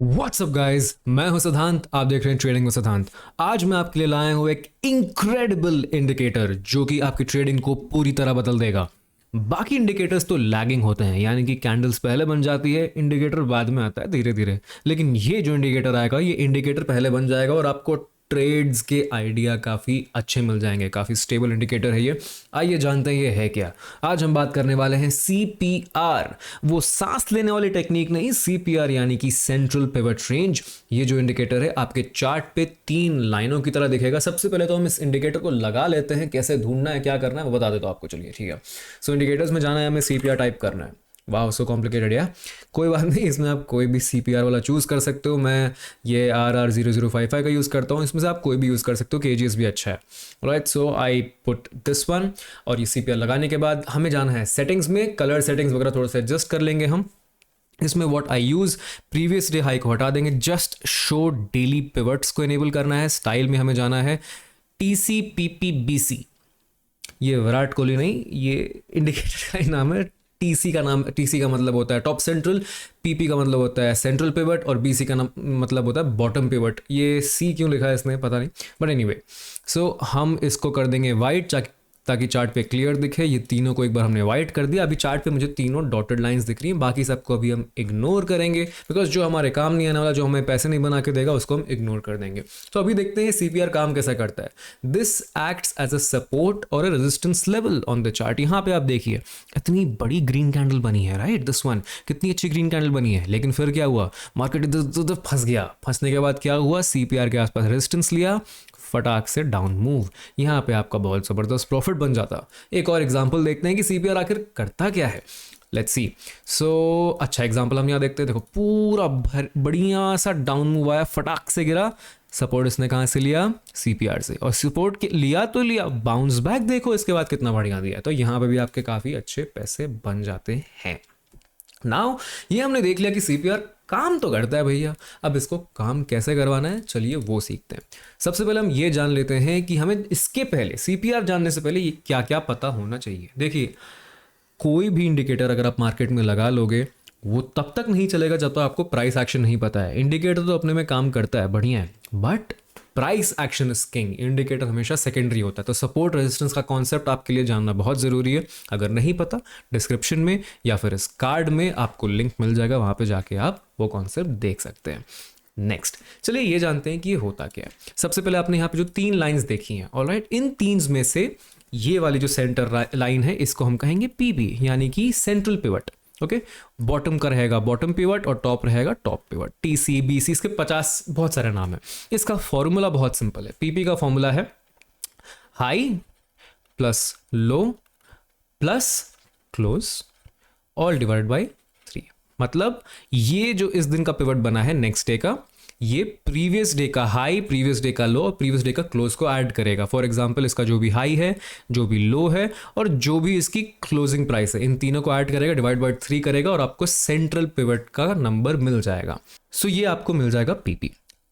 WhatsApp guys, मैं हूं सिद्धांत। आप देख रहे हैं ट्रेडिंग में सिद्धांत। आज मैं आपके लिए लाया हूं एक इनक्रेडिबल इंडिकेटर जो कि आपकी ट्रेडिंग को पूरी तरह बदल देगा। बाकी इंडिकेटर्स तो लैगिंग होते हैं, यानी कि कैंडल्स पहले बन जाती है, इंडिकेटर बाद में आता है धीरे धीरे। लेकिन ये जो इंडिकेटर आएगा, ये इंडिकेटर पहले बन जाएगा और आपको ट्रेड्स के आइडिया काफ़ी अच्छे मिल जाएंगे। काफ़ी स्टेबल इंडिकेटर है ये। आइए जानते हैं ये है क्या। आज हम बात करने वाले हैं सीपीआर, वो सांस लेने वाली टेक्निक नहीं, सीपीआर यानी कि सेंट्रल पिवट रेंज। ये जो इंडिकेटर है आपके चार्ट पे 3 लाइनों की तरह दिखेगा। सबसे पहले तो हम इस इंडिकेटर को लगा लेते हैं, कैसे ढूंढना है, क्या करना है वो बता देता हूँ आपको। चलिए ठीक है। सो इंडिकेटर्स में जाना है, हमें सीपीआर टाइप करना है। वाह, सो कॉम्प्लिकेटेड यार। कोई बात नहीं, इसमें आप कोई भी सीपीआर वाला चूज़ कर सकते हो। मैं ये RR0055 का यूज़ करता हूँ। इसमें से आप कोई भी यूज़ कर सकते हो, केजीएस भी अच्छा है। Right, so I put this one. और ये सीपीआर लगाने के बाद हमें जाना है सेटिंग्स में। कलर सेटिंग्स वगैरह थोड़ा सा एडजस्ट कर लेंगे हम। इसमें what I use, previous day high को हटा देंगे, जस्ट शो डेली पिवट्स को इनेबल करना है। स्टाइल में हमें जाना है TCPPBC। ये विराट कोहली नहीं, ये इंडिकेटर का ही नाम है। टीसी का नाम, टीसी का मतलब होता है टॉप सेंट्रल, पीपी का मतलब होता है सेंट्रल पिवट और बीसी का मतलब होता है बॉटम पिवट। ये सी क्यों लिखा है इसने पता नहीं, बट एनीवे। सो हम इसको कर देंगे वाइट ताकि चार्ट पे क्लियर दिखे। ये तीनों को एक बार हमने वाइट कर दिया। अभी चार्ट पे मुझे तीनों डॉटेड लाइंस दिख रही हैं, बाकी सबको अभी हम इग्नोर करेंगे बिकॉज जो हमारे काम नहीं आने वाला, जो हमें पैसे नहीं बना के देगा, उसको हम इग्नोर कर देंगे। तो अभी देखते हैं सीपीआर काम कैसा करता है। This acts as a support और a resistance level on the chart. यहाँ पे आप देखिए इतनी बड़ी ग्रीन कैंडल बनी है, राइट, दिस वन कितनी अच्छी ग्रीन कैंडल बनी है। लेकिन फिर क्या हुआ, मार्केट इधर फंस गया। फंसने के बाद क्या हुआ, सीपीआर के आसपास रेजिस्टेंस लिया, फटाक से डाउन मूव। यहाँ पे आपका बहुत ज़बरदस्त प्रॉफिट बन जाता। एक और एग्जांपल देखते हैं कि सीपीआर आखिर करता क्या है। Let's see. सो अच्छा एग्जांपल हम यहाँ देखते हैं। देखो पूरा बढ़िया सा डाउन मूव आया, फटाक से गिरा। सपोर्ट इसने कहाँ से लिया, सीपीआर से। और सपोर्ट के लिया तो लिया, बाउंस बैक देखो इसके बाद कितना बढ़िया दिया। तो यहाँ पे भी आपके काफ़ी अच्छे पैसे बन जाते हैं। नाउ ये हमने देख लिया कि सीपीआर काम तो करता है भैया। अब इसको काम कैसे करवाना है, चलिए वो सीखते हैं। सबसे पहले हम ये जान लेते हैं कि हमें इसके पहले, सीपीआर जानने से पहले, ये क्या क्या पता होना चाहिए। देखिए, कोई भी इंडिकेटर अगर आप मार्केट में लगा लोगे, वो तब तक नहीं चलेगा जब तक आपको प्राइस एक्शन नहीं पता है। इंडिकेटर तो अपने में काम करता है, बढ़िया है, but price action is king. Indicator हमेशा सेकेंडरी होता है। तो सपोर्ट रेजिस्टेंस का कॉन्सेप्ट आपके लिए जानना बहुत ज़रूरी है। अगर नहीं पता, डिस्क्रिप्शन में या फिर इस कार्ड में आपको लिंक मिल जाएगा, वहाँ पे जाके आप वो कॉन्सेप्ट देख सकते हैं। नेक्स्ट, चलिए ये जानते हैं कि ये होता क्या है। सबसे पहले आपने यहाँ पे जो 3 लाइंस देखी हैं, ऑलराइट, इन 3 में से ये वाली जो सेंटर लाइन है, इसको हम कहेंगे पीबी, यानी कि सेंट्रल पिवट। ओके, बॉटम का रहेगा बॉटम पिवट और टॉप रहेगा टॉप पिवट। TCBC, इसके 50 बहुत सारे नाम है। इसका फॉर्मूला बहुत सिंपल है। पीपी का फॉर्मूला है high plus low plus close all divide by 3। मतलब ये जो इस दिन का पिवट बना है, नेक्स्ट डे का, ये प्रीवियस डे का हाई, प्रीवियस डे का लो और प्रीवियस डे का क्लोज को ऐड करेगा। फॉर एग्जांपल, इसका जो भी हाई है, जो भी लो है और जो भी इसकी क्लोजिंग प्राइस है, इन तीनों को ऐड करेगा, डिवाइड बाय 3 करेगा और आपको सेंट्रल पिवट का नंबर मिल जाएगा। सो ये आपको मिल जाएगा पीपी।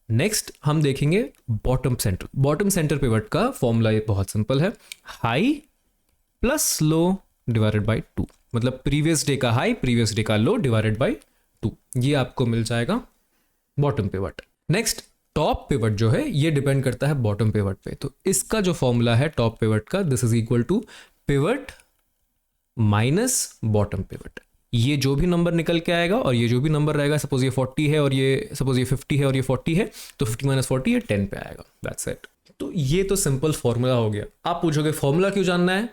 नेक्स्ट हम देखेंगे bottom centre. Bottom centre pivot का फॉर्मूला ये बहुत सिंपल है, high plus low divided by 2। मतलब प्रीवियस डे का हाई, प्रीवियस डे का लो डिवाइडेड बाई 2। ये आपको मिल जाएगा bottom pivot. Next, top pivot जो है, ये डिपेंड करता है बॉटम पिवट पे। तो इसका जो फॉर्मूला है टॉप पिवट का, this is equal to pivot minus bottom pivot. ये जो भी नंबर निकल के आएगा और ये जो भी नंबर रहेगा, सपोज ये 40 है और ये सपोज ये 50 है और ये 40 है, तो 50 माइनस 40 ये 10 पे आएगा। That's it. तो ये तो सिंपल फॉर्मूला हो गया। आप पूछोगे फॉर्मूला क्यों जानना है,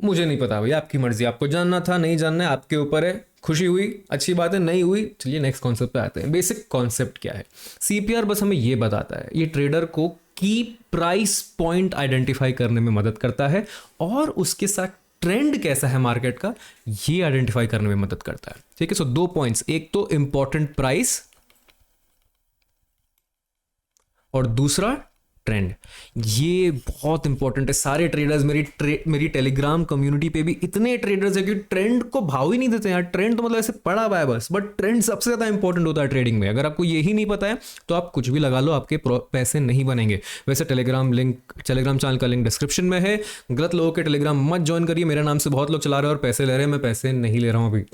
मुझे नहीं पता भैया, आपकी मर्जी, आपको जानना था नहीं जानना है आपके ऊपर है। खुशी हुई, अच्छी बात है, नहीं हुई, चलिए नेक्स्ट कॉन्सेप्ट पे आते हैं। बेसिक कॉन्सेप्ट क्या है, सीपीआर बस हमें ये बताता है, ये ट्रेडर को की प्राइस पॉइंट आइडेंटिफाई करने में मदद करता है और उसके साथ ट्रेंड कैसा है मार्केट का, ये आइडेंटिफाई करने में मदद करता है। ठीक है, सो 2 पॉइंट्स, एक तो इंपॉर्टेंट प्राइस और दूसरा ट्रेंड। ये बहुत इंपॉर्टेंट है। सारे ट्रेडर्स, मेरी टेलीग्राम कम्युनिटी पे भी इतने ट्रेडर्स है कि ट्रेंड को भाव ही नहीं देते यार। ट्रेंड तो मतलब ऐसे पड़ा हुआ है बस, बट ट्रेंड सबसे ज़्यादा इंपॉर्टेंट होता है ट्रेडिंग में। अगर आपको यही नहीं पता है तो आप कुछ भी लगा लो, आपके पैसे नहीं बनेंगे। वैसे टेलीग्राम चैनल का लिंक डिस्क्रिप्शन में है। गलत लोगों के टेलीग्राम मत ज्वाइन करिए, मेरे नाम से बहुत लोग चला रहे हैं और पैसे ले रहे हैं, मैं पैसे नहीं ले रहा हूँ अभी।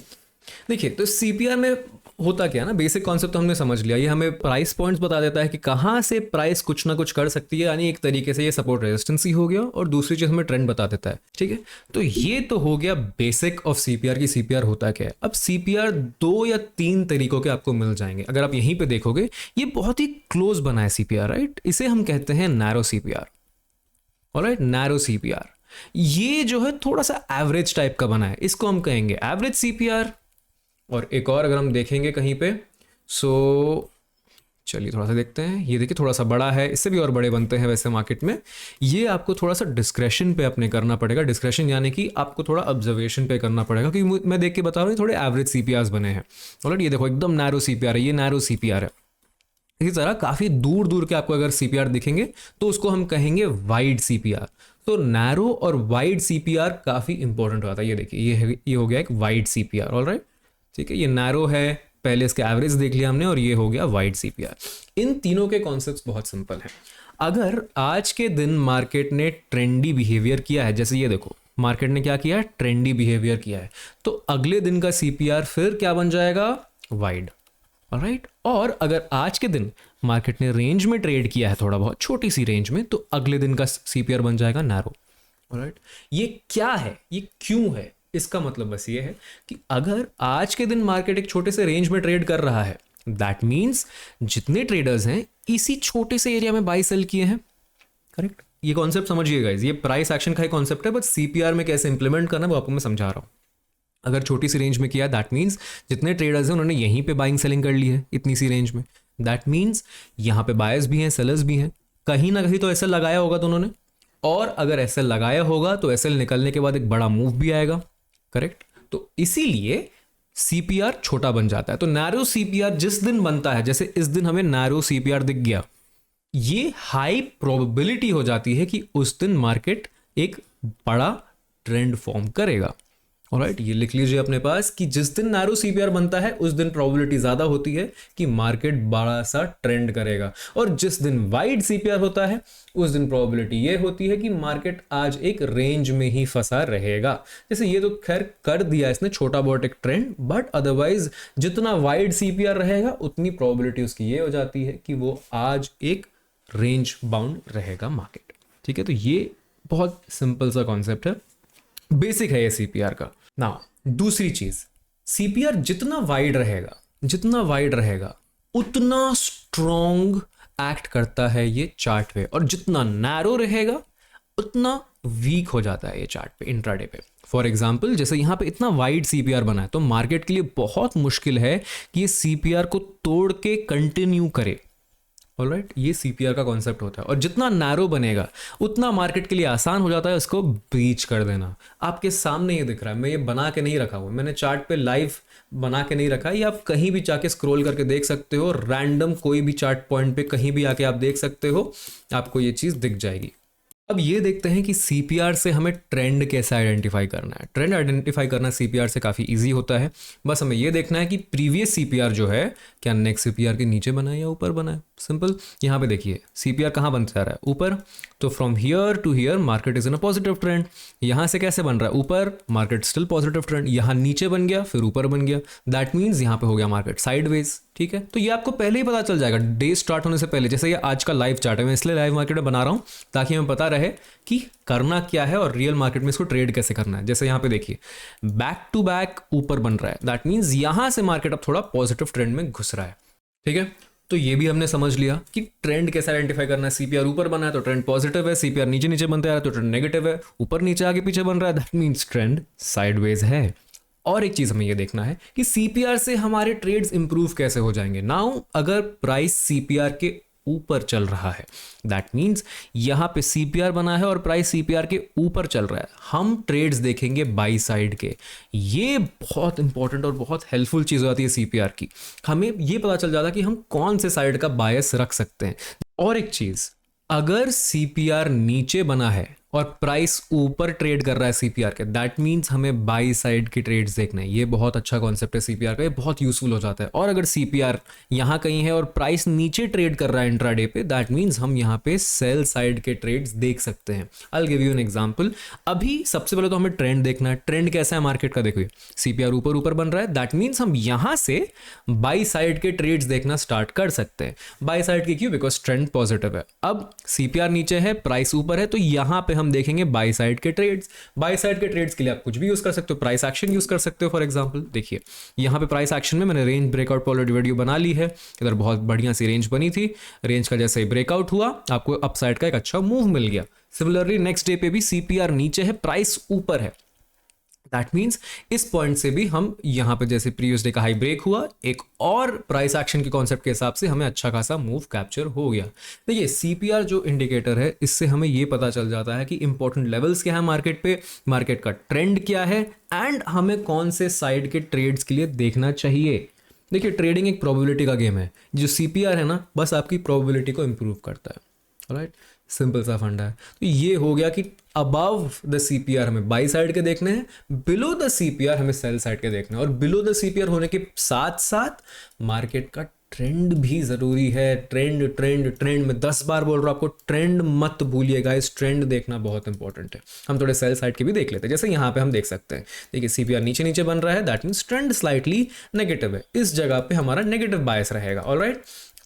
देखिए, तो सीपीआर में होता क्या है ना, बेसिक कॉन्सेप्ट तो हमने समझ लिया, ये हमें प्राइस पॉइंट्स बता देता है कि कहाँ से प्राइस कुछ ना कुछ कर सकती है, यानी एक तरीके से ये सपोर्ट रेजिस्टेंस ही हो गया, और दूसरी चीज हमें ट्रेंड बता देता है, ठीक है। तो ये तो हो गया बेसिक ऑफ सीपीआर की सीपीआर होता क्या है। अब सीपीआर 2 या 3 तरीकों के आपको मिल जाएंगे, अगर आप यहीं पे देखोगे ये बहुत ही क्लोज बना है सीपीआर, राइट। इसे हम कहते हैं narrow CPR, alright, narrow CPR. ये जो है थोड़ा सा एवरेज टाइप का बना है, इसको हम कहेंगे एवरेज सीपीआर। और एक और अगर हम देखेंगे कहीं पे, सो चलिए थोड़ा सा देखते हैं, ये देखिए थोड़ा सा बड़ा है, इससे भी और बड़े बनते हैं वैसे मार्केट में। ये आपको थोड़ा सा डिस्क्रेशन पे अपने करना पड़ेगा, डिस्क्रेशन यानी कि आपको थोड़ा ऑब्जर्वेशन पे करना पड़ेगा, क्योंकि मैं देख के बता रहा हूँ थोड़े एवरेज सीपीआर बने हैं। ऑलराइट, ये देखो एकदम नैरो सीपीआर है, ये नैरो सीपीआर है। इसी तरह काफ़ी दूर दूर के आपको अगर सीपीआर दिखेंगे तो उसको हम कहेंगे वाइड सीपीआर। तो नैरो और वाइड सीपीआर काफ़ी इंपॉर्टेंट होता है। ये देखिए ये हो गया एक वाइड सीपीआर, ऑलराइट, ठीक है। ये नैरो है, पहले इसके एवरेज देख लिया हमने, और ये हो गया वाइड सीपीआर। इन तीनों के कॉन्सेप्ट्स बहुत सिंपल हैं। अगर आज के दिन मार्केट ने ट्रेंडी बिहेवियर किया है, जैसे ये देखो मार्केट ने क्या किया है, ट्रेंडी बिहेवियर किया है, तो अगले दिन का सीपीआर फिर क्या बन जाएगा, वाइड, ऑलराइट। और अगर आज के दिन मार्केट ने रेंज में ट्रेड किया है, थोड़ा बहुत छोटी सी रेंज में, तो अगले दिन का सीपीआर बन जाएगा नैरो, ऑलराइट। ये क्या है, ये क्यों है, इसका मतलब बस ये है कि अगर आज के दिन मार्केट एक छोटे से रेंज में ट्रेड कर रहा है, दैट मीन्स जितने ट्रेडर्स हैं इसी छोटे से एरिया में बाई सेल किए हैं, करेक्ट। ये कॉन्सेप्ट समझिएगा, ये प्राइस एक्शन का ही कॉन्सेप्ट है, बट सीपीआर में कैसे इंप्लीमेंट करना है वो आपको मैं समझा रहा हूँ। अगर छोटी सी रेंज में किया, दैट मीन्स जितने ट्रेडर्स हैं उन्होंने यहीं पे बाइंग सेलिंग कर ली है इतनी सी रेंज में, दैट मीन्स यहाँ पे बायर्स भी हैं, सेलर्स भी हैं, कहीं ना कहीं तो एसएल लगाया होगा दोनों ने, और अगर एसएल लगाया होगा तो एसएल निकलने के बाद एक बड़ा मूव भी आएगा, करेक्ट। तो इसीलिए सीपीआर छोटा बन जाता है। तो नैरो सीपीआर जिस दिन बनता है, जैसे इस दिन हमें नैरो सीपीआर दिख गया, ये हाई प्रोबेबिलिटी हो जाती है कि उस दिन मार्केट एक बड़ा ट्रेंड फॉर्म करेगा, ऑलराइट। ये लिख लीजिए अपने पास कि जिस दिन नैरो सीपीआर बनता है उस दिन प्रोबेबिलिटी ज्यादा होती है कि मार्केट बड़ा सा ट्रेंड करेगा, और जिस दिन वाइड सीपीआर होता है उस दिन प्रोबेबिलिटी ये होती है कि मार्केट आज एक रेंज में ही फंसा रहेगा। जैसे ये तो खैर कर दिया इसने छोटा बहुत एक ट्रेंड, बट अदरवाइज जितना वाइड सीपीआर रहेगा उतनी प्रोबेबिलिटी उसकी ये हो जाती है कि वो आज एक रेंज बाउंड रहेगा मार्केट, ठीक है। तो ये बहुत सिंपल सा कॉन्सेप्ट है, बेसिक है ये सीपीआर का। नाउ दूसरी चीज, सीपीआर जितना वाइड रहेगा उतना स्ट्रॉन्ग एक्ट करता है ये चार्ट पे, और जितना नैरो रहेगा उतना वीक हो जाता है ये चार्ट पे, इंट्राडे पे। फॉर एग्जाम्पल जैसे यहाँ पे इतना वाइड सीपीआर बना है, तो मार्केट के लिए बहुत मुश्किल है कि ये सीपीआर को तोड़ के कंटिन्यू करे, ऑलराइट। ये सीपीआर का कॉन्सेप्ट होता है। और जितना नैरो बनेगा उतना मार्केट के लिए आसान हो जाता है इसको ब्रीच कर देना। आपके सामने ये दिख रहा है, मैं ये बना के नहीं रखा हुआ, मैंने चार्ट पे लाइव बना के नहीं रखा है, ये आप कहीं भी जाके स्क्रॉल करके देख सकते हो, रैंडम कोई भी चार्ट पॉइंट पे कहीं भी आके आप देख सकते हो, आपको ये चीज़ दिख जाएगी। अब ये देखते हैं कि सीपीआर से हमें ट्रेंड कैसे आइडेंटिफाई करना है। ट्रेंड आइडेंटिफाई करना सीपीआर से काफ़ी इजी होता है, बस हमें ये देखना है कि प्रीवियस सीपीआर जो है क्या नेक्स्ट सीपीआर के नीचे बना है या ऊपर बना है। सिंपल, यहाँ पे देखिए सीपीआर कहाँ बन जा रहा है, ऊपर। तो from here to here market is in a positive trend. यहाँ से कैसे बन रहा है, ऊपर, मार्केट स्टिल पॉजिटिव ट्रेंड, यहाँ नीचे बन गया फिर ऊपर बन गया, दैट मीन्स यहाँ पे हो गया मार्केट साइडवेज, ठीक है। तो ये आपको पहले ही पता चल जाएगा डे स्टार्ट होने से पहले। जैसे ये आज का लाइव चार्ट है, मैं इसलिए लाइव मार्केट में बना रहा हूँ ताकि हमें पता रहे कि करना क्या है और रियल मार्केट में इसको ट्रेड कैसे करना है। जैसे यहाँ पे देखिए बैक टू बैक ऊपर बन रहा है, दैट मीन्स यहाँ से मार्केट अब थोड़ा पॉजिटिव ट्रेंड में घुस रहा है, ठीक है। तो ये भी हमने समझ लिया कि ट्रेंड कैसे आइडेंटिफाई करना है। सीपीआर ऊपर बना है तो ट्रेंड पॉजिटिव है, सीपीआर नीचे नीचे बनता है तो ट्रेंड नेगेटिव है, ऊपर नीचे आगे पीछे बन रहा है, दैट मीन्स ट्रेंड साइडवेज है। और एक चीज हमें ये देखना है कि सीपीआर से हमारे ट्रेड्स इंप्रूव कैसे हो जाएंगे। नाउ अगर प्राइस सीपीआर के ऊपर चल रहा है, दैट मीन्स यहां पे सीपीआर बना है और प्राइस सीपीआर के ऊपर चल रहा है, हम ट्रेड्स देखेंगे बाई साइड के। ये बहुत इंपॉर्टेंट और बहुत हेल्पफुल चीज हो जाती है सीपीआर की, हमें ये पता चल जाता है कि हम कौन से साइड का बायस रख सकते हैं। और एक चीज, अगर सीपीआर नीचे बना है और प्राइस ऊपर ट्रेड कर रहा है सीपीआर के, दैट मीन्स हमें बाई साइड की ट्रेड्स देखना है। ये बहुत अच्छा कॉन्सेप्ट है सीपीआर का, ये बहुत यूजफुल हो जाता है। और अगर सीपीआर यहाँ कहीं है और प्राइस नीचे ट्रेड कर रहा है इंट्राडे पे, दैट मीन्स हम यहाँ पे सेल साइड के ट्रेड्स देख सकते हैं। I will give you an example. अभी सबसे पहले तो हमें ट्रेंड देखना है, ट्रेंड कैसा है मार्केट का। देखिए सीपीआर ऊपर ऊपर बन रहा है, दैट मीन्स हम यहाँ से बाई साइड के ट्रेड्स देखना स्टार्ट कर सकते हैं। बाई साइड के क्यों? बिकॉज ट्रेंड पॉजिटिव है। अब सीपीआर नीचे है, प्राइस ऊपर है, तो यहाँ पे हम देखेंगे बाई साइड के ट्रेड्स। बाई साइड के ट्रेड्स के लिए आप कुछ भी यूज कर सकते हो, प्राइस एक्शन यूज कर सकते हो। फॉर एग्जांपल देखिए यहाँ पे प्राइस एक्शन में मैंने रेंज ब्रेकआउट पॉलर वीडियो बना ली है। इधर बहुत बढ़िया सी रेंज बनी थी, रेंज का जैसे ही ब्रेकआउट हुआ आपको अपसाइड का एक अच्छा मूव मिल गया। सिमिलरली नेक्स्ट डे पे भी सीपीआर नीचे है, प्राइस ऊपर है, दैट मीन्स इस पॉइंट से भी हम यहाँ पे जैसे प्रीवियस डे का हाई ब्रेक हुआ, एक और प्राइस एक्शन के कॉन्सेप्ट के हिसाब से हमें अच्छा खासा मूव कैप्चर हो गया। देखिए सीपीआर जो इंडिकेटर है, इससे हमें ये पता चल जाता है कि इंपॉर्टेंट लेवल्स क्या है मार्केट पे, मार्केट का ट्रेंड क्या है, एंड हमें कौन से साइड के ट्रेड्स के लिए देखना चाहिए। देखिए ट्रेडिंग एक प्रोबेबिलिटी का गेम है, जो सीपीआर है ना बस आपकी प्रोबेबिलिटी को इंप्रूव करता है। ऑलराइट, सिंपल सा फंडा है। तो ये हो गया कि अबव द सीपीआर हमें बाई साइड के देखने हैं, बिलो द सीपीआर हमें सेल साइड के देखने हैं। और बिलो द सीपीआर होने के साथ साथ मार्केट का ट्रेंड भी जरूरी है। ट्रेंड ट्रेंड ट्रेंड, मैं 10 बार बोल रहा हूं आपको, ट्रेंड मत भूलिएगा, इस ट्रेंड देखना बहुत इंपॉर्टेंट है। हम थोड़े सेल साइड के भी देख लेते हैं, जैसे यहाँ पे हम देख सकते हैं। देखिए सीपीआर नीचे नीचे बन रहा है, that means trend slightly negative है, इस जगह पे हमारा नेगेटिव बायस रहेगा। ऑलराइट,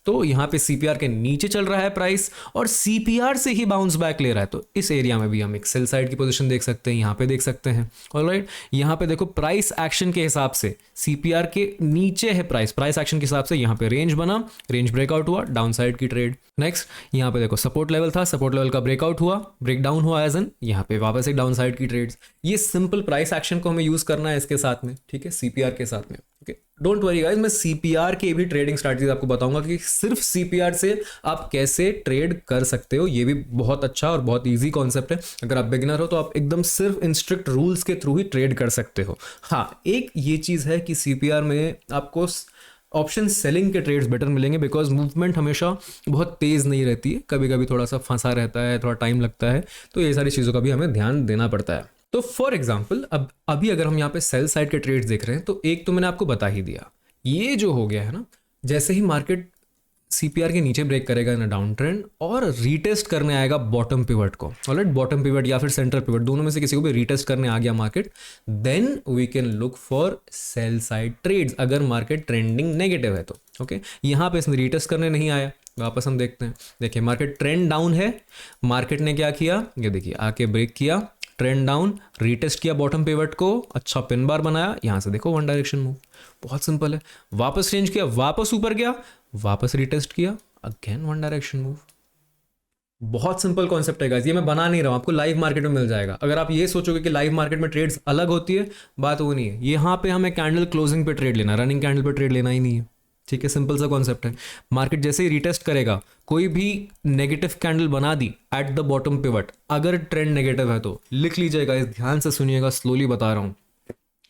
तो यहाँ पे सीपीआर के नीचे चल रहा है प्राइस और सीपीआर से ही बाउंस बैक ले रहा है, तो इस एरिया में भी हम एक सेल साइड की पोजीशन देख सकते हैं, यहाँ पे देख सकते हैं। ऑलराइट, यहाँ पे देखो प्राइस एक्शन के हिसाब से सीपीआर के नीचे है प्राइस, प्राइस एक्शन के हिसाब से यहाँ पे रेंज बना, रेंज ब्रेकआउट हुआ, डाउन साइड की ट्रेड। नेक्स्ट यहाँ पे देखो सपोर्ट लेवल था, सपोर्ट लेवल का ब्रेकआउट हुआ, ब्रेक डाउन हुआ एज एन, यहाँ पे वापस एक डाउन साइड की ट्रेड्स। ये सिंपल प्राइस एक्शन को हमें यूज करना है इसके साथ में, ठीक है, सीपीआर के साथ में। ओके, डोंट वरी गाइस, मैं सीपीआर के भी ट्रेडिंग स्ट्रैटेजीज आपको बताऊंगा कि सिर्फ सीपीआर से आप कैसे ट्रेड कर सकते हो। ये भी बहुत अच्छा और बहुत इजी कॉन्सेप्ट है। अगर आप बिगिनर हो तो आप एकदम सिर्फ इन स्ट्रिक्ट रूल्स के थ्रू ही ट्रेड कर सकते हो। हाँ, एक ये चीज है कि सीपीआर में आपको ऑप्शन सेलिंग के ट्रेड्स बेटर मिलेंगे, बिकॉज मूवमेंट हमेशा बहुत तेज नहीं रहती है, कभी कभी थोड़ा सा फंसा रहता है, थोड़ा टाइम लगता है, तो ये सारी चीज़ों का भी हमें ध्यान देना पड़ता है। तो फॉर एग्जाम्पल अब अभी अगर हम यहाँ पे सेल साइड के ट्रेड्स देख रहे हैं, तो एक तो मैंने आपको बता ही दिया, ये जो हो गया है ना, जैसे ही मार्केट सीपीआर के नीचे ब्रेक करेगा इन डाउन ट्रेंड और रीटेस्ट करने आएगा बॉटम पिवट को, ऑलराइट, बॉटम पिवट या फिर सेंट्रल पिवट, दोनों में से किसी को भी रीटेस्ट करने आ गया market, then we can look for sell side trades अगर मार्केट ट्रेंडिंग नेगेटिव है तो। ओके, यहाँ पे इसने रीटेस्ट करने नहीं आया, वापस हम देखते हैं। देखिए मार्केट ट्रेंड डाउन है, मार्केट ने क्या किया, ये देखिए आके ब्रेक किया, ट्रेंड डाउन, रीटेस्ट किया बॉटम पिवट को, अच्छा पिन बार बनाया, यहां से देखो वन डायरेक्शन मूव, बहुत सिंपल है। वापस चेंज किया, वापस ऊपर गया, वापस रीटेस्ट किया, अगेन वन डायरेक्शन मूव। बहुत सिंपल कॉन्सेप्ट है गाइस, ये मैं बना नहीं रहा हूं, आपको लाइव मार्केट में मिल जाएगा। अगर आप ये सोचोगे कि लाइव मार्केट में ट्रेड्स अलग होती है, बात वो नहीं है। यहाँ पे हमें कैंडल क्लोजिंग पे ट्रेड लेना, रनिंग कैंडल पे ट्रेड लेना ही नहीं है, ठीक है, सिंपल सा कॉन्सेप्ट है। मार्केट जैसे ही रिटेस्ट करेगा, कोई भी नेगेटिव कैंडल बना दी एट द बॉटम पिवट, अगर ट्रेंड नेगेटिव है तो लिख लीजिएगा, इस ध्यान से सुनिएगा, स्लोली बता रहा हूं।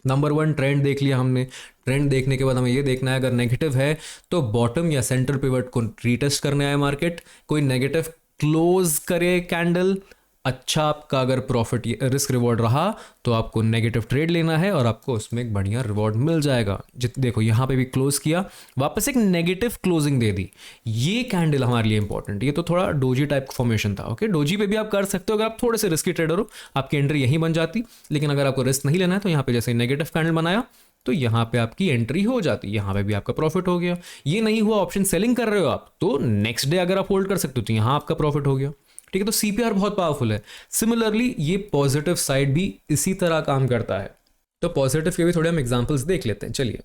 नंबर 1 ट्रेंड देख लिया हमने, ट्रेंड देखने के बाद हमें ये देखना है अगर नेगेटिव है तो बॉटम या सेंटर पिवट को रीटेस्ट करने आए मार्केट, कोई नेगेटिव क्लोज करे कैंडल, अच्छा आपका अगर प्रॉफिट रिस्क रिवॉर्ड रहा तो आपको नेगेटिव ट्रेड लेना है और आपको उसमें एक बढ़िया रिवॉर्ड मिल जाएगा। देखो यहाँ पे भी क्लोज किया, वापस एक नेगेटिव क्लोजिंग दे दी, ये कैंडल हमारे लिए इंपॉर्टेंट। ये तो थोड़ा डोजी टाइप फॉर्मेशन था। ओके, डोजी पे भी आप कर सकते हो, अगर आप थोड़े से रिस्की ट्रेडर हो आपकी एंट्री यहीं बन जाती, लेकिन अगर आपको रिस्क नहीं लेना है तो यहाँ पे जैसे नेगेटिव कैंडल बनाया तो यहाँ पे आपकी एंट्री हो जाती, यहाँ पे भी आपका प्रॉफिट हो गया। ये नहीं हुआ ऑप्शन सेलिंग कर रहे हो आप, तो नेक्स्ट डे अगर आप होल्ड कर सकते हो तो यहाँ आपका प्रॉफिट हो गया, ठीक है। तो सीपीआर बहुत पावरफुल है। सिमिलरली ये पॉजिटिव साइड भी इसी तरह काम करता है। तो पॉजिटिव के भी थोड़े हम एग्जांपल्स देख लेते हैं, चलिए।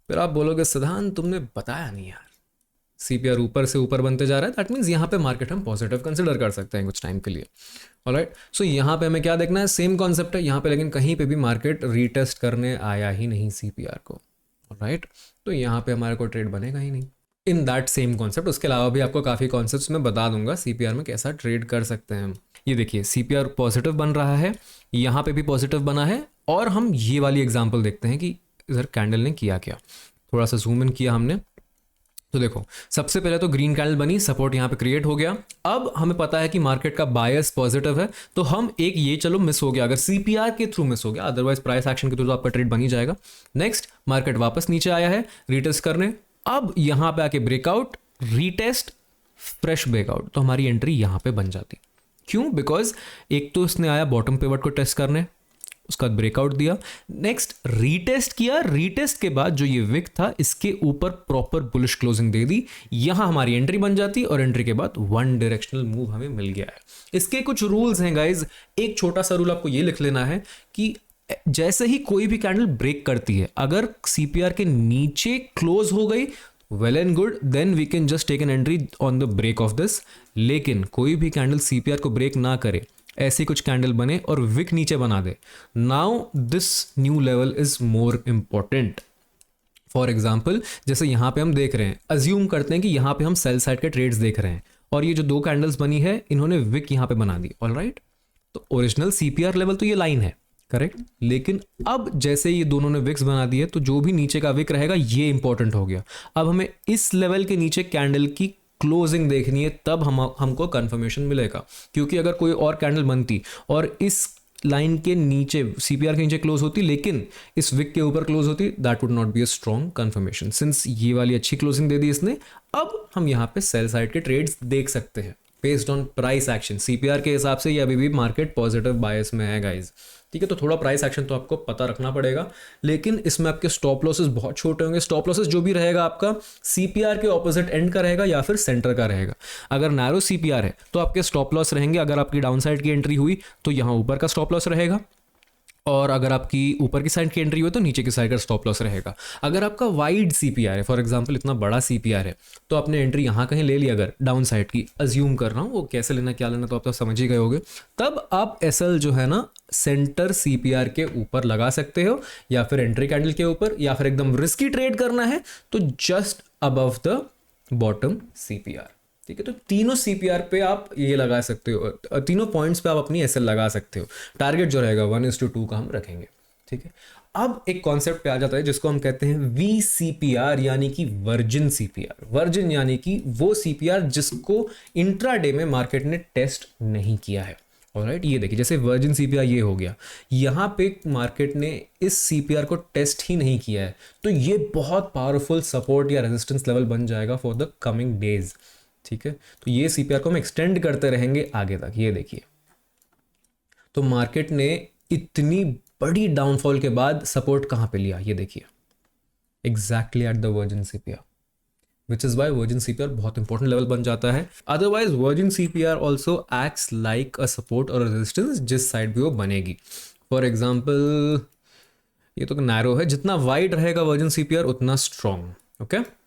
फिर आप बोलोगे सिद्धांत तुमने बताया नहीं यार, सीपीआर ऊपर से ऊपर बनते जा रहा है, दैट मीन्स यहाँ पे मार्केट हम पॉजिटिव कंसिडर कर सकते हैं कुछ टाइम के लिए। ऑलराइट, सो यहाँ पे हमें क्या देखना है, सेम कॉन्सेप्ट है यहाँ पे, लेकिन कहीं पे भी मार्केट रीटेस्ट करने आया ही नहीं सीपीआर को। ऑलराइट, तो यहाँ पे हमारे को ट्रेड बनेगा ही नहीं इन दैट सेम कॉन्सेप्ट। उसके अलावा भी आपको काफ़ी कॉन्सेप्ट्स मैं बता दूंगा सीपीआर में कैसा ट्रेड कर सकते हैं हम। ये देखिए सीपीआर पॉजिटिव बन रहा है, यहाँ पे भी पॉजिटिव बना है, और हम ये वाली एग्जांपल देखते हैं कि इधर कैंडल ने किया क्या। थोड़ा सा जूम इन किया हमने, तो देखो, सबसे पहले तो ग्रीन कैंडल बनी, सपोर्ट यहाँ पे क्रिएट हो गया। अब हमें पता है कि मार्केट का बायस पॉजिटिव है, तो हम एक ये चलो मिस हो गया, अगर सीपीआर के थ्रू मिस हो गया, अदरवाइज प्राइस एक्शन के थ्रू तो आपका ट्रेड बन ही जाएगा। नेक्स्ट, मार्केट वापस नीचे आया है रीटेस्ट करने, अब यहाँ पे आके ब्रेकआउट, रीटेस्ट, फ्रेश ब्रेकआउट, तो हमारी एंट्री यहाँ पे बन जाती। क्यों? बिकॉज एक तो इसने आया बॉटम पिवट को टेस्ट करने, उसका ब्रेकआउट दिया, नेक्स्ट रीटेस्ट किया, रीटेस्ट के बाद जो ये विक था इसके ऊपर प्रॉपर बुलिश क्लोजिंग दे दी, यहां हमारी एंट्री बन जाती और एंट्री के बाद वन डायरेक्शनल मूव हमें मिल गया है। इसके कुछ रूल्स हैं गाइज, एक छोटा सा रूल आपको ये लिख लेना है कि जैसे ही कोई भी कैंडल ब्रेक करती है, अगर सीपीआर के नीचे क्लोज हो गई, well and good, then we can just take an entry on the break of this. लेकिन कोई भी कैंडल सीपीआर को ब्रेक ना करे, ऐसी कुछ कैंडल बने और विक नीचे बना दे, now this new level is more important. For example, जैसे यहां पे हम देख रहे हैं, अज्यूम करते हैं कि यहां पे हम सेल साइड के ट्रेड्स देख रहे हैं और ये जो दो कैंडल्स बनी है इन्होंने विक यहां पे बना दी, ऑलराइट। तो ओरिजिनल सीपीआर लेवल तो ये लाइन है, करेक्ट, लेकिन अब जैसे ये दोनों ने विक्स बना दिए तो जो भी नीचे का विक रहेगा ये इंपॉर्टेंट हो गया। अब हमें इस लेवल के नीचे कैंडल की क्लोजिंग देखनी है, तब हमको कंफर्मेशन मिलेगा। क्योंकि अगर कोई और कैंडल बनती और इस लाइन के नीचे, सीपीआर के नीचे क्लोज होती लेकिन इस विक के ऊपर क्लोज होती, that would not be a strong confirmation. Since ये वाली अच्छी क्लोजिंग दे दी इसने, अब हम यहाँ पे सेल साइड के ट्रेड्स देख सकते हैं based on price action. CPR के हिसाब से ये अभी भी मार्केट पॉजिटिव बायस में है गाइज, ठीक है। तो थोड़ा प्राइस एक्शन तो आपको पता रखना पड़ेगा, लेकिन इसमें आपके स्टॉप लॉसेस बहुत छोटे होंगे। स्टॉप लॉसेस जो भी रहेगा आपका सीपीआर के ऑपोजिट एंड का रहेगा या फिर सेंटर का रहेगा। अगर नैरो सीपीआर है तो आपके स्टॉप लॉस रहेंगे, अगर आपकी डाउन साइड की एंट्री हुई तो यहाँ ऊपर का स्टॉप लॉस रहेगा, और अगर आपकी ऊपर की साइड की एंट्री हुई तो नीचे की साइड का स्टॉप लॉस रहेगा। अगर आपका वाइड सीपीआर है, फॉर एग्जांपल इतना बड़ा सीपीआर है, तो आपने एंट्री यहाँ कहीं ले ली, अगर डाउन साइड की अज्यूम कर रहा हूँ, वो कैसे लेना क्या लेना तो आप तो समझ ही गए होगे, तब आप एसएल जो है ना सेंटर सीपीआर के ऊपर लगा सकते हो, या फिर एंट्री कैंडल के ऊपर, या फिर एकदम रिस्की ट्रेड करना है तो just above the bottom CPR, ठीक है। तो तीनों सीपीआर पे आप ये लगा सकते हो, तीनों पॉइंट्स पे आप अपनी एसएल लगा सकते हो। टारगेट जो रहेगा 1:2 का हम रखेंगे, ठीक है। अब एक कॉन्सेप्ट पे आ जाता है जिसको हम कहते हैं वीसीपीआर, यानी कि वर्जिन सीपीआर। वर्जिन यानी कि वो सीपीआर जिसको इंट्राडे में मार्केट ने टेस्ट नहीं किया है, ऑलराइट। ये देखिए, जैसे वर्जिन सीपीआर ये हो गया, यहाँ पे मार्केट ने इस सीपीआर को टेस्ट ही नहीं किया है, तो ये बहुत पावरफुल सपोर्ट या रेजिस्टेंस लेवल बन जाएगा फॉर द कमिंग डेज, ठीक है। तो ये सीपीआर को हम एक्सटेंड करते रहेंगे आगे तक। ये देखिए, तो मार्केट ने इतनी बड़ी डाउनफॉल के बाद सपोर्ट कहां पे लिया, ये देखिए, exactly at the virgin CPR, which is why virgin CPR बहुत इंपॉर्टेंट लेवल बन जाता है। Otherwise virgin CPR also acts like a support और रेजिस्टेंस जिस साइड भी वो बनेगी। फॉर एग्जाम्पल, ये तो नैरो है, जितना वाइड रहेगा वर्जिन सीपीआर उतना स्ट्रॉन्ग, ओके।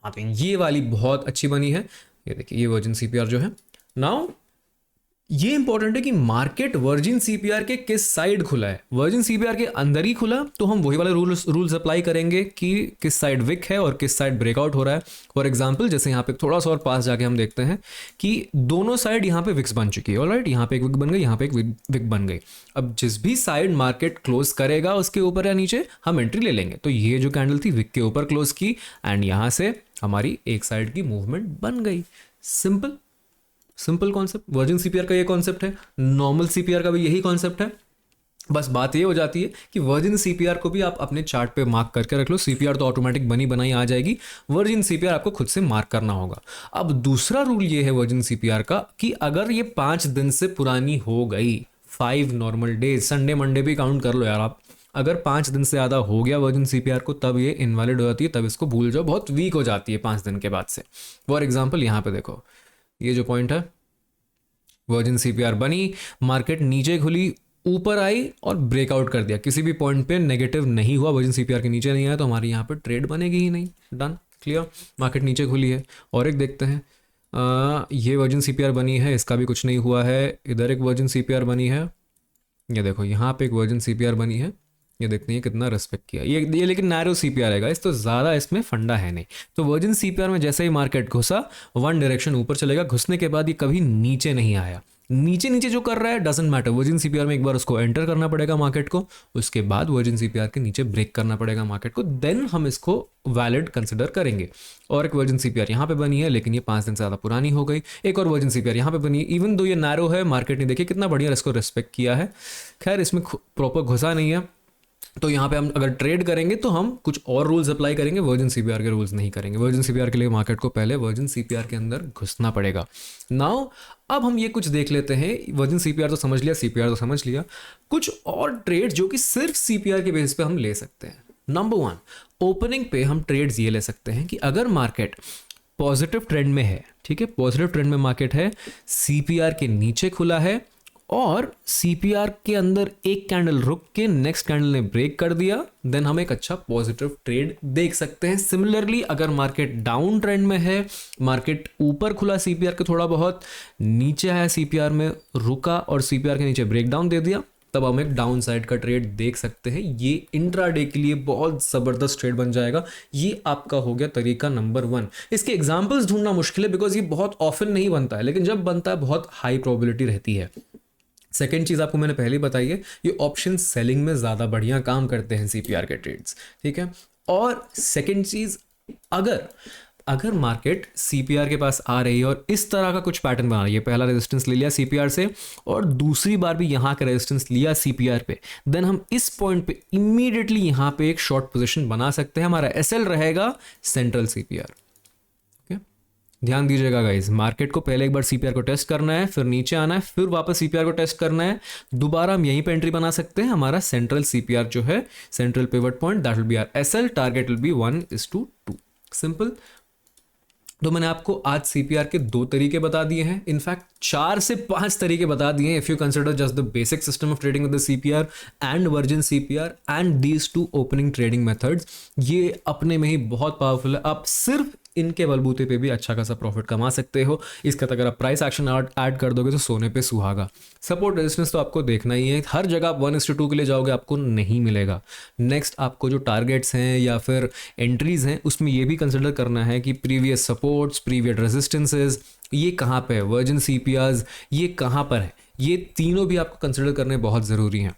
आप ये वाली बहुत अच्छी बनी है, ये देखिए, ये वर्जिन सीपीआर जो है। नाउ ये इंपॉर्टेंट है कि मार्केट वर्जिन सीपीआर के किस साइड खुला है। वर्जिन सीपीआर के अंदर ही खुला तो हम वही वाले रूल्स अप्लाई करेंगे कि किस साइड विक है और किस साइड ब्रेकआउट हो रहा है। फॉर एग्जांपल, जैसे यहाँ पे थोड़ा सा और पास जाके हम देखते हैं कि दोनों साइड यहाँ पे विक्स बन चुकी है, ऑलराइट। यहाँ पे एक विक बन गई, यहाँ पे एक विक बन गई। अब जिस भी साइड मार्केट क्लोज करेगा उसके ऊपर या नीचे हम एंट्री ले लेंगे। तो ये जो कैंडल थी विक के ऊपर क्लोज की एंड यहाँ से हमारी एक साइड की मूवमेंट बन गई। सिंपल कॉन्सेप्ट, वर्जिन सीपीआर का ये कॉन्सेप्ट है, नॉर्मल सीपीआर का भी यही कॉन्सेप्ट है। बस बात ये हो जाती है कि वर्जिन सीपीआर को भी आप अपने चार्ट पे मार्क करके रख लो। सीपीआर तो ऑटोमेटिक बनी बनाई आ जाएगी, वर्जिन सीपीआर आपको खुद से मार्क करना होगा। अब दूसरा रूल ये है वर्जिन सीपीआर का कि अगर ये 5 दिन से पुरानी हो गई, 5 नॉर्मल डेज, संडे मंडे भी काउंट कर लो यार आप, अगर 5 दिन से ज़्यादा हो गया वर्जिन सीपीआर को, तब ये इनवैलिड हो जाती है, तब इसको भूल जाओ, बहुत वीक हो जाती है 5 दिन के बाद से। फॉर एग्जाम्पल, यहाँ पे देखो, ये जो पॉइंट है, वर्जिन सीपीआर बनी, मार्केट नीचे खुली, ऊपर आई और ब्रेकआउट कर दिया, किसी भी पॉइंट पे नेगेटिव नहीं हुआ, वर्जिन सीपीआर के नीचे नहीं आया, तो हमारे यहाँ पे ट्रेड बनेगी ही नहीं। Done, clear. मार्केट नीचे खुली है। और एक देखते हैं, ये वर्जिन सीपीआर बनी है, इसका भी कुछ नहीं हुआ है। इधर एक वर्जिन सीपीआर बनी है, ये देखो, यहाँ पे एक वर्जिन सीपीआर बनी है, ये देखते हैं कितना रेस्पेक्ट किया ये लेकिन नैरो सीपीआर है, इस तो ज़्यादा इसमें फंडा है नहीं। तो वर्जिन सीपीआर में जैसे ही मार्केट घुसा, वन डायरेक्शन ऊपर चलेगा, घुसने के बाद ये कभी नीचे नहीं आया। नीचे नीचे जो कर रहा है डजंट मैटर, वर्जिन सीपीआर में एक बार उसको एंटर करना पड़ेगा मार्केट को, उसके बाद वर्जिन सीपीआर के नीचे ब्रेक करना पड़ेगा मार्केट को, देन हम इसको वैलिड कंसिडर करेंगे। और एक वर्जिन सीपीआर यहाँ पे बनी है, लेकिन ये 5 दिन से ज़्यादा पुरानी हो गई। एक और वर्जिन सीपीआर यहाँ पे बनी है, इवन दो ये नैरो है, मार्केट ने देखिए कितना बढ़िया इसको रिस्पेक्ट किया है। खैर इसमें प्रॉपर घुसा नहीं है, तो यहाँ पे हम अगर ट्रेड करेंगे तो हम कुछ और रूल्स अप्लाई करेंगे, वर्जिन सीपीआर के रूल्स नहीं करेंगे। वर्जिन सीपीआर के लिए मार्केट को पहले वर्जिन सीपीआर के अंदर घुसना पड़ेगा। नाउ अब हम ये कुछ देख लेते हैं, वर्जिन सीपीआर तो समझ लिया, सीपीआर तो समझ लिया, कुछ और ट्रेड जो कि सिर्फ सीपीआर के बेसिस पे हम ले सकते हैं। नंबर 1, ओपनिंग पे हम ट्रेड्स ये ले सकते हैं कि अगर मार्केट पॉजिटिव ट्रेंड में है, ठीक है, पॉजिटिव ट्रेंड में मार्केट है, सीपीआर के नीचे खुला है और सीपीआर के अंदर एक कैंडल रुक के नेक्स्ट कैंडल ने ब्रेक कर दिया, देन हम एक अच्छा पॉजिटिव ट्रेड देख सकते हैं। सिमिलरली अगर मार्केट डाउन ट्रेंड में है, मार्केट ऊपर खुला सीपीआर के थोड़ा बहुत, नीचे है सीपीआर में रुका और सीपीआर के नीचे ब्रेक डाउन दे दिया, तब हम एक डाउन साइड का ट्रेड देख सकते हैं। ये इंट्राडे के लिए बहुत ज़बरदस्त ट्रेड बन जाएगा। ये आपका हो गया तरीका नंबर 1। इसके एग्जांपल्स ढूंढना मुश्किल है बिकॉज ये बहुत ऑफन नहीं बनता है, लेकिन जब बनता है बहुत हाई प्रोबेबिलिटी रहती है। सेकेंड चीज़ आपको मैंने पहले ही बताई है, ये ऑप्शन सेलिंग में ज़्यादा बढ़िया काम करते हैं सीपीआर के ट्रेड्स, ठीक है। और सेकेंड चीज़, अगर मार्केट सीपीआर के पास आ रही है और इस तरह का कुछ पैटर्न बना रही है, पहला रेजिस्टेंस ले लिया सीपीआर से और दूसरी बार भी यहाँ का रेजिस्टेंस लिया सीपीआर पे, देन हम इस पॉइंट पे इमीडिएटली यहाँ पे एक शॉर्ट पोजीशन बना सकते हैं। हमारा एसएल रहेगा सेंट्रल सीपीआर। ध्यान दीजिएगा गाइस, मार्केट को पहले एक बार सीपीआर को टेस्ट करना है, फिर नीचे आना है, फिर वापस सीपीआर को टेस्ट करना है, दोबारा हम यहीं पे एंट्री बना सकते हैं। हमारा सेंट्रल सीपीआर जो है, central pivot point, that will be our SL, target will be 1:2। Simple. तो मैंने आपको आज सीपीआर के 2 तरीके बता दिए हैं, इनफैक्ट 4 से 5 तरीके बता दिए हैं if you consider just the basic system of trading with the CPR and virgin CPR and these 2 opening trading methods. ये अपने में ही बहुत पावरफुल है। आप सिर्फ इनके बलबूते पे भी अच्छा खासा प्रॉफिट कमा सकते हो। इसका अगर आप प्राइस एक्शन ऐड कर दोगे तो सोने पे सुहागा। सपोर्ट रेजिस्टेंस तो आपको देखना ही है, हर जगह आप 1:2 के लिए जाओगे आपको नहीं मिलेगा। नेक्स्ट आपको जो टारगेट्स हैं या फिर एंट्रीज हैं उसमें ये भी कंसिडर करना है कि प्रीवियस सपोर्ट्स, प्रीवियस रेजिस्टेंसेज ये कहाँ पे है, वर्जिन सीपीआर्स ये कहाँ पर है, ये तीनों भी आपको कंसिडर करने बहुत ज़रूरी हैं।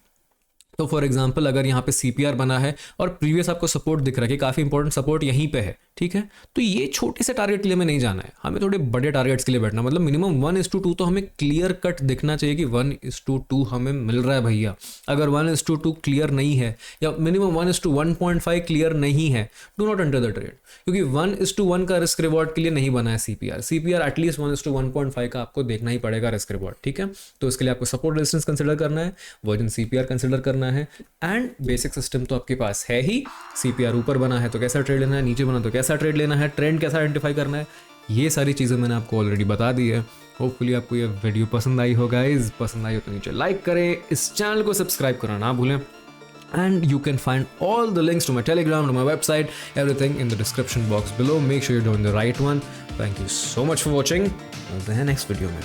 तो फॉर एग्जांपल अगर यहाँ पे सीपीआर बना है और प्रीवियस आपको सपोर्ट दिख रहा है कि काफ़ी इंपॉर्टेंट सपोर्ट यहीं पे है, ठीक है, तो ये छोटे से टारगेट के लिए हमें नहीं जाना है, हमें थोड़े बड़े टारगेट्स के लिए बैठना, मतलब मिनिमम 1:2 तो हमें क्लियर कट दिखना चाहिए कि 1:2 हमें मिल रहा है भैया। अगर 1:2 क्लियर नहीं है या मिनिमम 1:1.5 क्लियर नहीं है, do not enter the trade, क्योंकि 1:1 का रिस्क रिवॉर्ड के लिए नहीं बना है सीपीआर। सीपीआर एटलीस्ट 1:1.5 का आपको देखना ही पड़ेगा रिस्क रिवॉर्ड, ठीक है। तो इसके लिए आपको सपोर्ट रेजिस्टेंस कंसिडर करना है, वर्जिन सीपीआर कंसिडर करना है एंड बेसिक सिस्टम तो आपके पास है ही। सीपीआर ऊपर बना है तो कैसा ट्रेड लेना है, नीचे बना तो कैसा ट्रेड लेना है, ट्रेंड कैसा आइडेंटिफाई करना है, ये सारी चीज़ें मैंने आपको ऑलरेडी बता दी है। होपफुली आपको ये वीडियो पसंद आई हो गाइस, पसंद आई हो तो नीचे लाइक करें, इस चैनल को सब्सक्राइब करना ना भूलें and you can find all the links to my Telegram, to my website, everything in the description box below. Make sure you join the right one. Thank you so much for watching. मिलते हैं next video में।